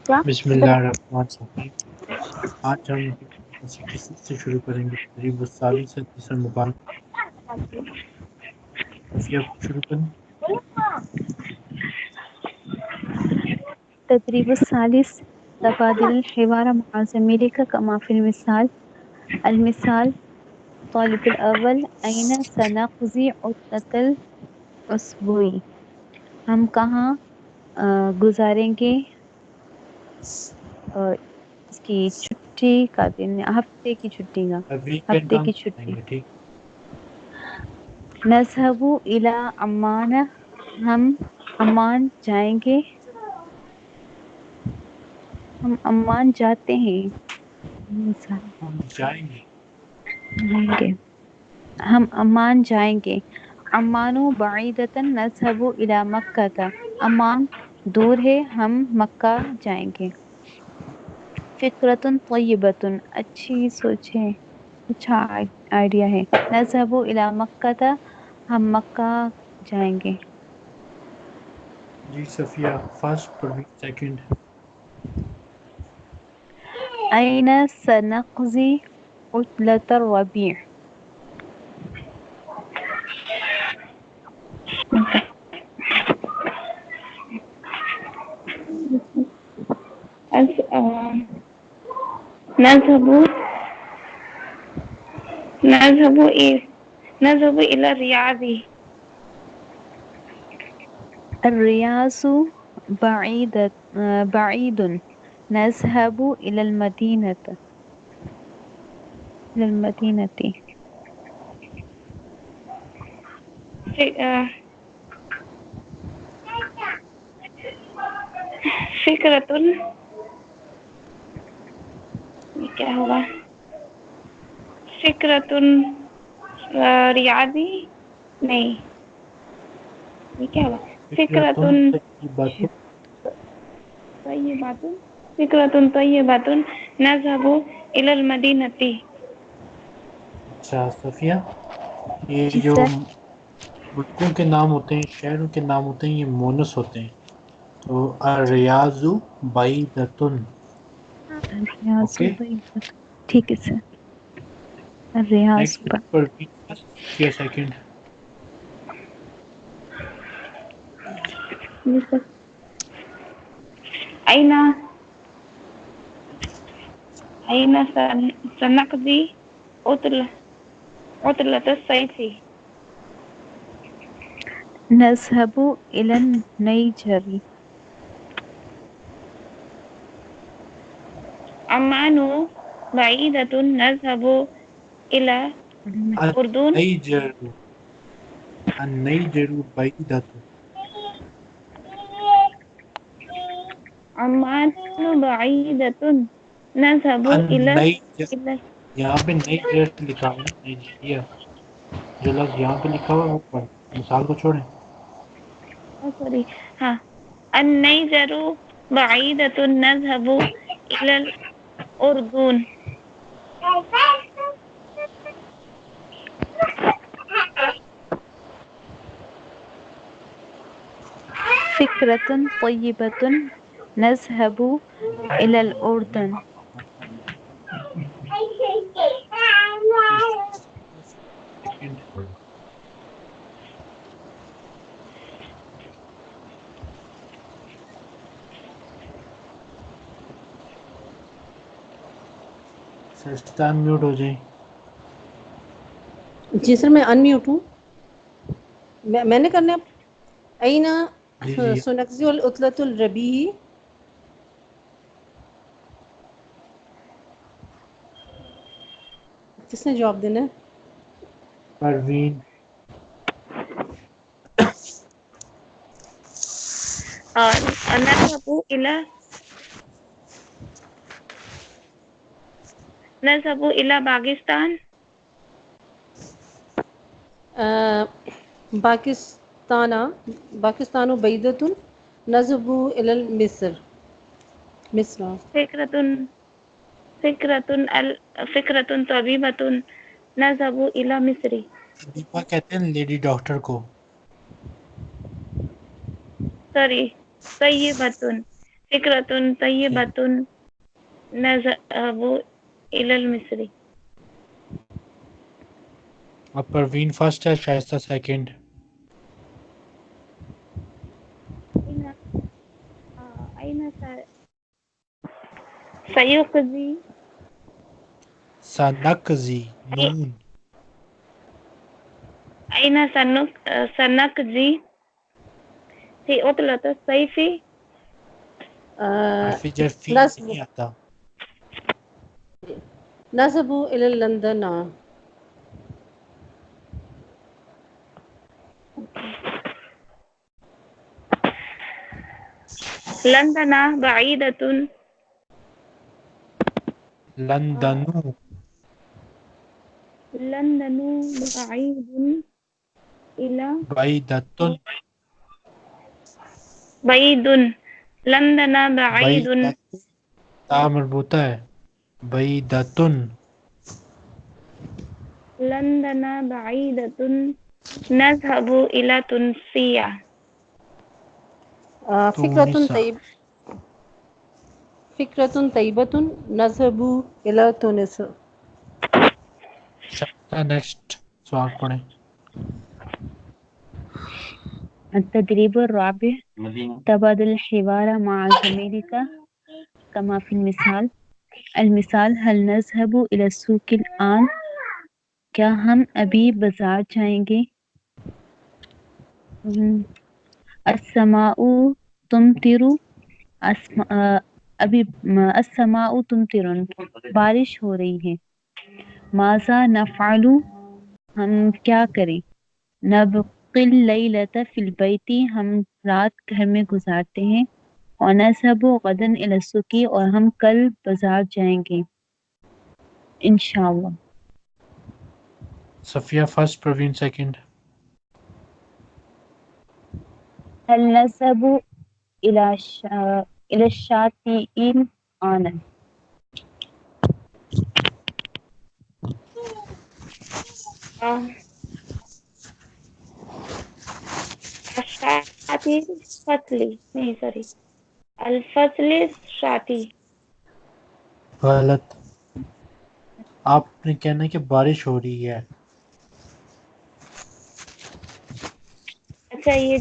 کیا بسم اللہ الرحمن الرحیم۔ آج ہم کسی سے شروع کریں گے تدریب الثالی سے تیسرا مبارک صفیہ شروع کریں۔ تدريب الثالث تبادل الحوار مع زميلك كما في المثال. المثال: طالب الأول: أين سنقضي عطلة الأسبوع؟ ہم کہاں گزاریں گے اس کی چھٹی کا دن، ہفتے کی چھٹی کا ویکینڈ ہفتے کام کی کریں چھٹی. گے، ٹھیک۔ نذهب إلى عمان، ہم عمان جائیں گے، ہم عمان جاتے ہیں. ہم جائیں گے، ہم عمان جائیں گے. عمان بعیدۃ نذهب إلى مکہ، عمان دور ہے، ہم مکہ جائیں گے. فکرۃ طیبۃ، اچھی سوچ ہے، اچھا آئیڈیا ہے. نذهب إلى مکہ، ہم مکہ جائیں گے. جی صفیہ فرسٹ، پروین سیکنڈ۔ أين سنقضي عطلة الربيع؟ نذهب نذهب نذهب إلى الرياض. الرياض بعيد، نذهب إلى المدينة. فکرة، یہ کیا ہوگا؟ فکرة ریاضی نہیں، یہ کیا ہوگا؟ فکرة طیبۃ، طیبۃ، فکرة طیبۃ نذهب إلى المدينة. اچھا صفیہ، یہ جی جو سر. ملکوں کے نام ہوتے ہیں، شہروں کے نام ہوتے ہیں، یہ مونس ہوتے ہیں. تو الریاض بعیدۃ، ریاض اوکے۔ طیبۃ، ٹھیک ہے sir. Riaz next Parveen first, Safia second. أين سنقضي عطلة الصيف؟ نذهب إلى النيجر. عمان بعيدة، نذهب إلى الأردن. النیجر، النیجر بعیدۃ، عمان بعيدة، نذهب النیجر، إلى یہاں پہ نائجر لکھا ہوا ہے، نائجیریا. جو لفظ یہاں پہ لکھا ہوا ہے وہ پڑھ، مثال کو چھوڑیں۔ سوری، ہاں. النيجر بعيدة، نذهب إلى الأردن. فكرة طيبة نذهب إلى الأردن. سیکنڈ۔ سرستان میوٹ ہو جائیں۔ جی سر، میں ان میوٹ ہوں. میں نے کرنا ہے. اینا جی جی، سنقضی العطلۃ الربیع، کس نے جواب دینا ہے؟ پروین۔ نذهب إلى باکستان. باکستان بعیدۃ نذهب إلى مصر. فكرة طبيبة نذهب إلى مصر. دیپا کہتے ہیں لیڈی ڈاکٹر کو۔ سوری، طيبة، فکرۃ طیبۃ نذهب الی المصری. اب پروین فرسٹ ہے، شائستہ سیکنڈ. أين سيقضي سنقضی نون. أين سنقضي في عطلة الصيف. حرف جرفی نصب نہیں آتا. نذهب إلى لندن. لندن بعيدة. لندنو لندن بعيد إلى بعیدتن. بعيد. لندن بعيد. بعیدتن تا مربوطہ ہے. بعیدتن. لندن بعيدة. نذهب إلى تونسية. فكرة طيبة نذهب إلى تونس. نیکسٹ سوال پڑھیں. التدريب الرابع تبادل الحوار مع زميلك كما في المثال. المثال هل نذهب إلى السوق الآن؟ کیا ہم ابھی بازار جائیں گے؟ السماء تمطر. السماء تمطر بارش ہو رہی ہے. ماذا نفعل ہم کیا کریں؟ نبقي اللیلۃ فی البیت ہم رات گھر میں گزارتے ہیں. ونذهب غدا إلى السوق اور ہم کل بازار جائیں گے انشاءاللہ. Safia first, Parveen second. هل نذهب إلى الشاطئ الآن؟ الفصل شاطئ. غلط. آپ نے کہنا ہے کہ بارش ہو رہی ہے. اچھا یہ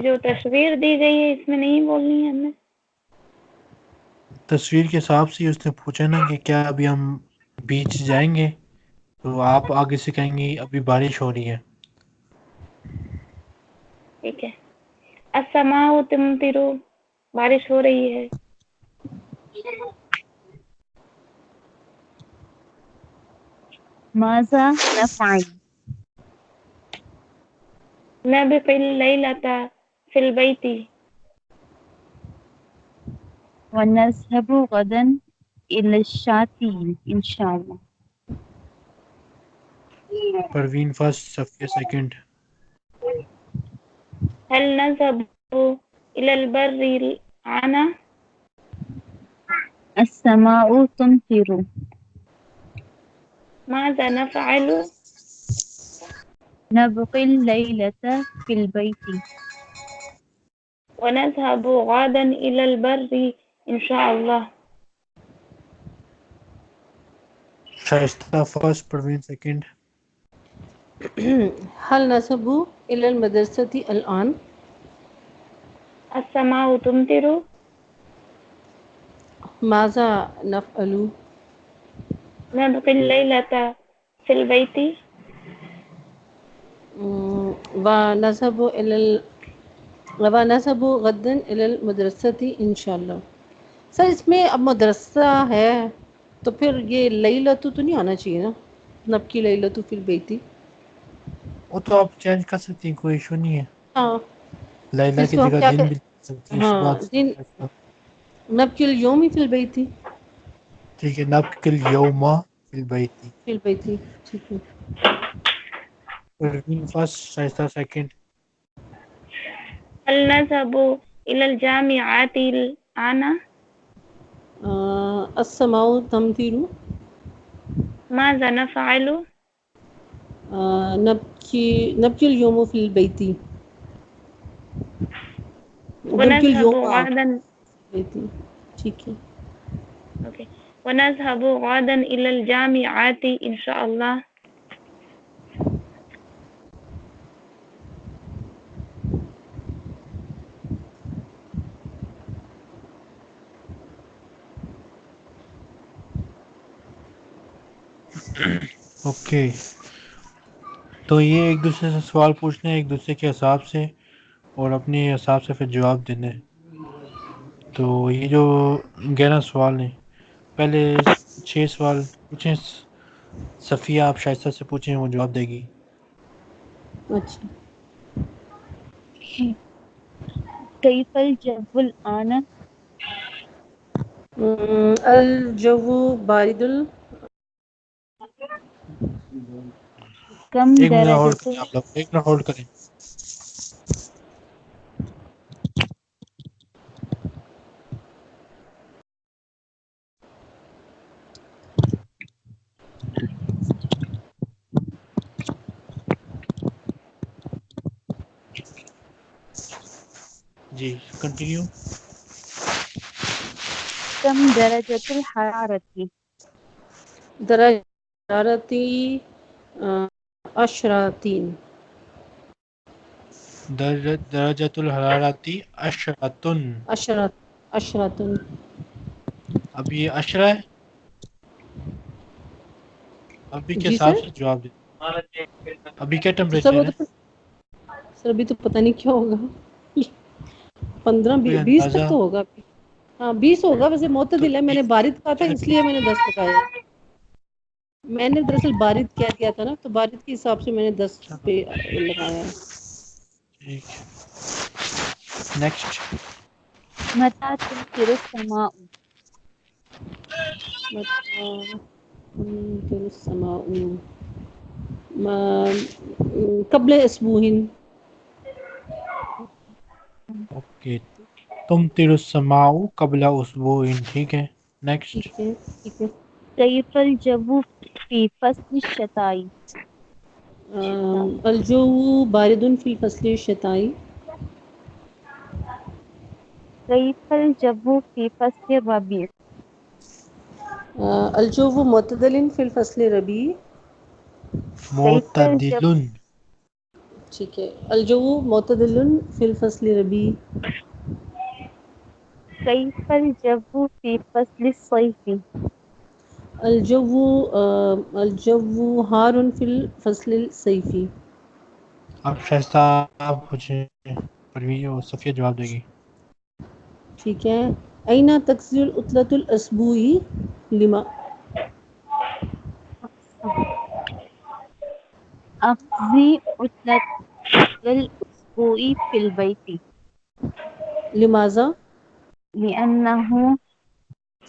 جو تصویر دی گئی ہے اس میں نہیں بولنی ہے ہمیں. تصویر کے حساب سے اس نے پوچھا نا کہ کیا ابھی ہم بیچ جائیں گے، تو آپ آگے سے کہیں گے ابھی بارش ہو رہی ہے. ٹھیک ہے. السماء تمطر بارش ہو رہی ہے. ماذا نفعل؟ نبقي الليلة في البيت. ونذهب غدا إلى الشاطئ إن شاء الله. Parveen first, Safia second. هل نذهب إلى البر الآن؟ السماء تمطر. ماذا نفعل؟ نبقي الليلة في البيت. ونذهب غدا إلى البر إن شاء الله. شائستہ فرسٹ، پروین سیکنڈ. هل نذهب إلى المدرسة الآن؟ السماء تمطر. ماذا نفعل؟ نبقي الليلة في البيت. ونذهب غدا إلى المدرسة إن شاء الله. سر اس میں اب مدرسہ ہے تو پھر یہ لیلۃ تو نہیں آنا چاہیے نا، نبکی لیلۃ فی البیت. وہ تو آپ چینج کر سکتی ہیں، کوئی ایشو نہیں ہے. ہاں لیلہ اس کی کو ہم جگہ کیا دن بھی لکھ سکتی ہیں. ہاں دن نبکی اليوم فی البیت. ٹھیک ہے. نبقی اليوم فی البیت. فی البیت ٹھیک ہے. پروین فرسٹ، شائستہ سیکنڈ. هل نذهب إلى الجامعة الآن؟ السماء تمطر. ماذا نفعل؟ نبكي اليوم في البيت. ونذهب غدا تھی. ٹھیک ہے. اوکے. ونذهب غدا إلى الجامعة إن شاء الله. اوکے، تو یہ ایک دوسرے سے سوال پوچھنے ایک دوسرے کے حساب سے اور اپنے حساب سے پھر جواب دینے. تو یہ جو 11 سوال ہیں، پہلے 6 سوال پوچھیں. صفیہ آپ شائستہ سے پوچھیں، وہ جواب دے گی. اچھا. كيف الجو الآن؟ الجو بارد كم ایک منٹ ہولڈ درجة کریں، آپ لوگ ایک منٹ ہولڈ کریں. جی کنٹینیو. كم درجة الحرارة؟ درجہ حرارتی 10 درجۃ الحرارتی عشرۃ. عشرۃ. اب یہ عشرہ ہے، ابھی کے جی حساب سر. سے جواب دیں. ابھی کیا تو سر وہ ٹمپریچر ہے؟ تو سر ابھی تو پتہ نہیں کیا ہوگا. 15 کوئی 20 اندازہ؟ تک تو ہوگا. ہاں 20 ہوگا. ویسے تو معتدل ہے. میں نے بارد کہا تھا اس لیے میں نے 10 بتایا. میں نے دراصل بارد کیا دیا تھا نا، تو بارد کے حساب سے میں نے 10 پہ لگایا ہے. ٹھیک. نیکسٹ. متى تمطر السماء؟ تمطر السماء قبل اسبوع. اوکے، تمطر السماء قبل اسبوع. ٹھیک ہے. نیکسٹ. ٹھیک ہے. ٹھیک ہے. كيف الجو في فصل الشتاء؟ الجو بارد فی الفصل الشتائی. كيف الجو في فصل الربيع؟ الجو معتدل فی الفصل ربیع. كيف الجو معتدل. ٹھیک ہے. الجو معتدل فی الفصل ربیع. كيف الجو في فصل الصيف؟ الجو حار فی الفصل الصیفی. اب شائستہ آپ پوچھیں، پروین اور صفیہ جواب دے گی. ٹھیک ہے. این تقضی العطلۃ الاسبوعی لما. أقضي عطلة الأسبوع في البيت لماذا. لأنه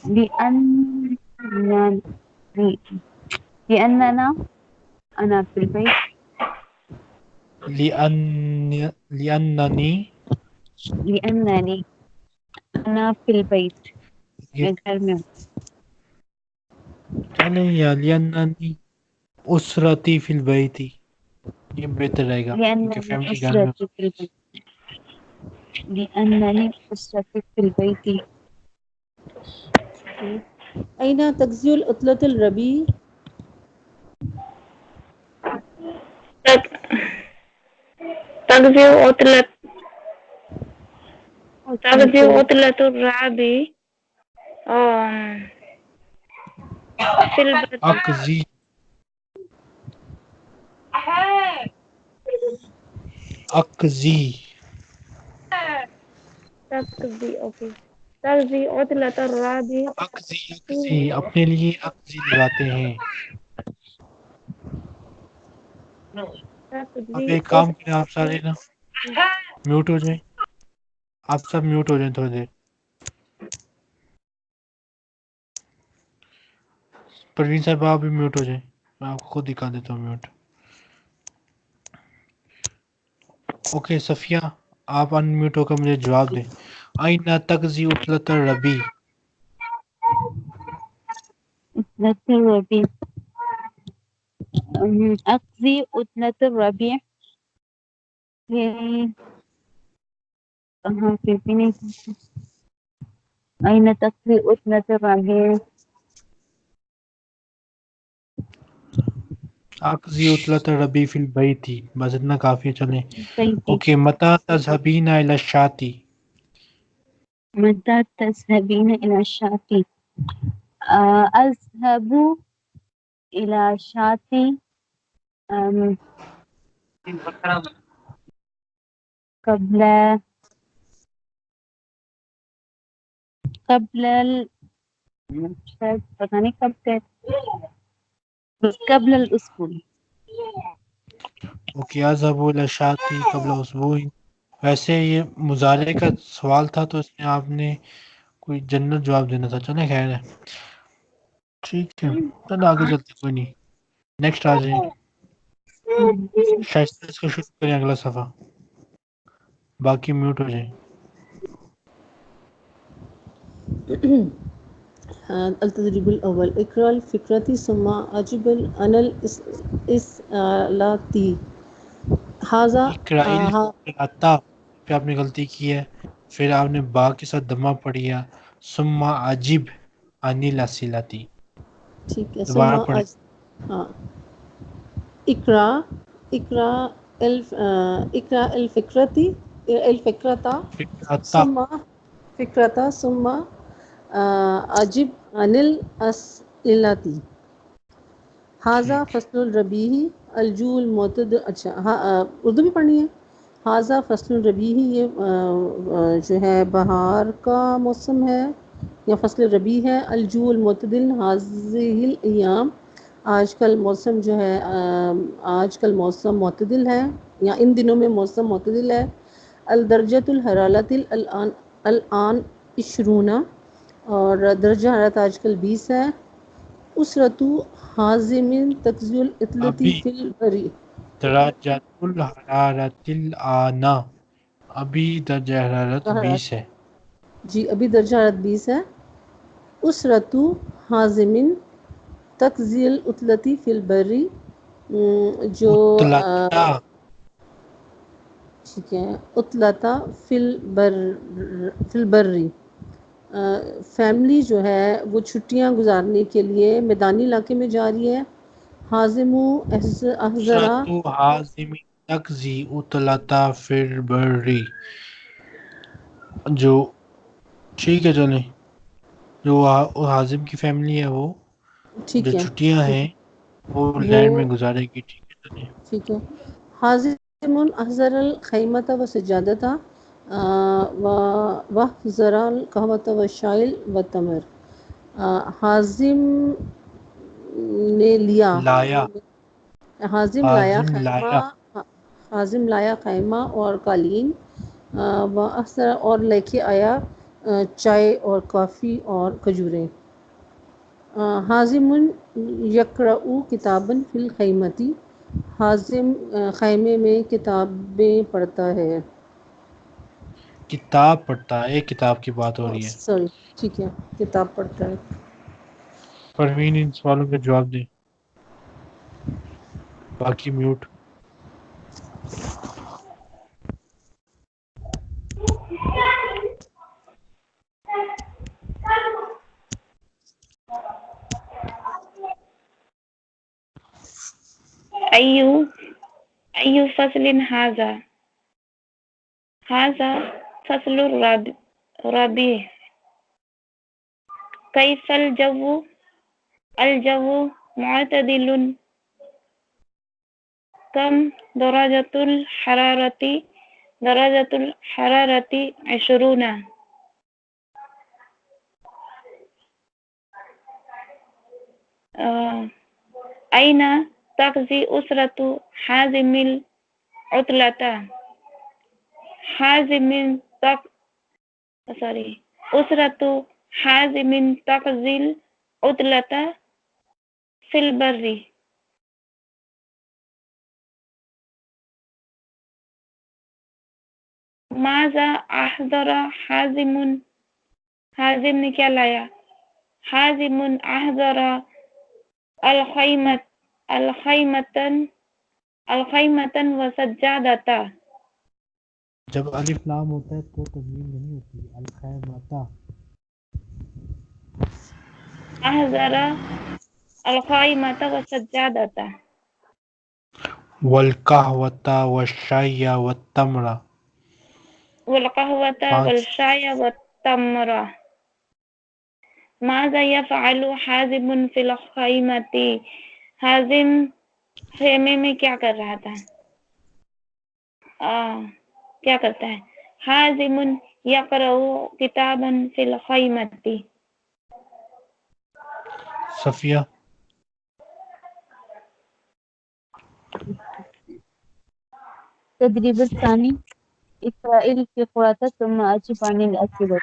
لأنني لأننا أنا في البيت لأنني لأنني أنا في البيت یہ گھر میں ہوں. چلیں، یا لأنني أسرتي في البيت، یہ بہتر رہے گا کیونکہ لأنني فیملی گھر میں. أسرتي في البيت لأنني أسرتي في البيت. این تقضی العطلۃ الربیع. تغزي عطلة تغزي عطلة عطلة الرعب في البدء. اقضی اقضی تغزي اوكي تغزي عطلة الرعب اقضی اپنے لیے اقضی لگاتے ہیں. اب تغزي ایک کام کریں، آپ سارے نا میوٹ ہو جائیں. آپ سب میوٹ ہو جائیں تھوڑی دیر. پروین صاحب آپ بھی میوٹ ہو جائیں، میں آپ کو خود دکھا دیتا ہوں میوٹ. اوکے صفیہ آپ ان میوٹ ہو کر مجھے جواب دیں. آئینہ تقضی عطلۃ الربیع. عطلة الربيع أقضي عطلة الربيع في في أين تقضي عطلة الربيع؟ اقضی عطلۃ الربیع فی البیت، بس اتنا کافی ہے، چلیں. بيتي. اوکے، متی تذهبین الی الشاطئ؟ متى تذهبين إلى الشاطئ؟ أذهب إلى الشاطئ أم، قبل قبل شاید پتہ نہیں کب قبل الأسبوع. اوکے، اذهب الی الشاطئ قبل اسبوع. ویسے یہ مضارع کا سوال تھا تو اس میں آپ نے کوئی جنرل جواب دینا تھا. چلیں خیر ہے، ٹھیک ہے، چلو آگے چلتے، کوئی نہیں. نیکسٹ آ جائیں. شائستہ اس کو شروع کریں اگلا صفحہ، باقی میوٹ ہو جائیں. التدريب الأول اقرأ الفكرة ثم أجب عن الإسئلة. هذا اقرائیل قراءتا پہ آپ نے غلطی کی ہے، پھر آپ نے با کے ساتھ دمہ پڑھیا، ثم عجیب عن الاسئلتی. ٹھیک ہے. ثم دوبارہ پڑھیں. ہاں، اقرأ اقرأ اقرأ الفكرة فقراتا ثم فكرة ثم أجب عن الأسئلة. حاضہ ٹھیک. فصل الربیع الجو المعتد. اچھا ہاں، اردو بھی پڑھنی ہے. حاضہ فصل الربیع، یہ جو ہے بہار کا موسم ہے یا فصل ربیع ہے. الجو المعتدل هذه الایام، آج کل موسم جو ہے آج کل موسم معتدل ہے یا ان دنوں میں موسم معتدل ہے. الدرجۃ الحرارت الان 20، اور درجہ حرارت آج کل 20 ہے. اسرت حازم تقضی الاطلتی ابھی فی البری. درجات الحرارت الان، ابھی درجہ حرارت 20 ہے. جی ابھی درجہ حرارت 20 ہے. اسرت حازم تقضی الاطلتی فی البری، جو مطلقہ ٹھیک ہے. اطلتا فی البری، فیملی جو ہے وہ چھٹیاں گزارنے کے لیے میدانی علاقے میں جا رہی ہے. حازم احذرا، اسرت حازم تقضی عطلۃ فی البری، جو ٹھیک ہے چلیں، جو حازم کی فیملی ہے وہ جو ٹھیک ہے چھٹیاں ٹھیک ہیں وہ وہ لینڈ میں گزارے گی. ٹھیک ہے چلیں. ٹھیک ہے. حازم احذر الخیمۃ و سجادتہ و حذر القہوۃ و شائل و تمر. حازم نے لیا، لایا، حازم لایا حازم خیمہ، لایا، حازم لایا خیمہ اور قالین. و اثر، اور لے کے آیا چائے اور کافی اور کھجوریں. حازم یقرأ کتاباً فی الخیمۃ، حازم خیمے میں کتابیں پڑھتا ہے. کتاب پڑھتا ہے، ایک کتاب کی بات ہو رہی ہے. سوری، ٹھیک ہے، کتاب پڑھتا ہے. پروین ان سوالوں کے جواب دیں، باقی میوٹ. أي فصل هذا؟ هذا فصل الربيع. كيف الجو؟ الجو معتدل. كم درجة الحرارة؟ درجة الحرارة 20. أين تقضي أسرة حازم العطلة؟ أسرة حازم تقضي العطلة في البر. ماذا أحضر حازم؟ حازم نے کیا لایا؟ حازم أحضر الخيمة وسجادة. جب الف لام ہوتا ہے تو تنوین نہیں ہوتی. الخیمتا أحضر القائمة والسجادة والقهوة والشاي والتمر. والقهوة 5. والشاي والتمر. ماذا يفعل حازم في الخيمة؟ حازم خیمے میں کیا کر رہا تھا؟ کیا کرتا ہے؟ حازم یقرأ کتابا فی الخیمة. صفیہ. تدريب الثاني إسرائيل في قراءة ثم أجب عن الأسئلة.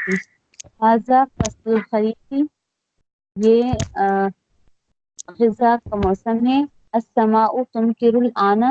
هذا فصل الخريف. یہ غذا کا موسم ہے. السماء تمطر الآن.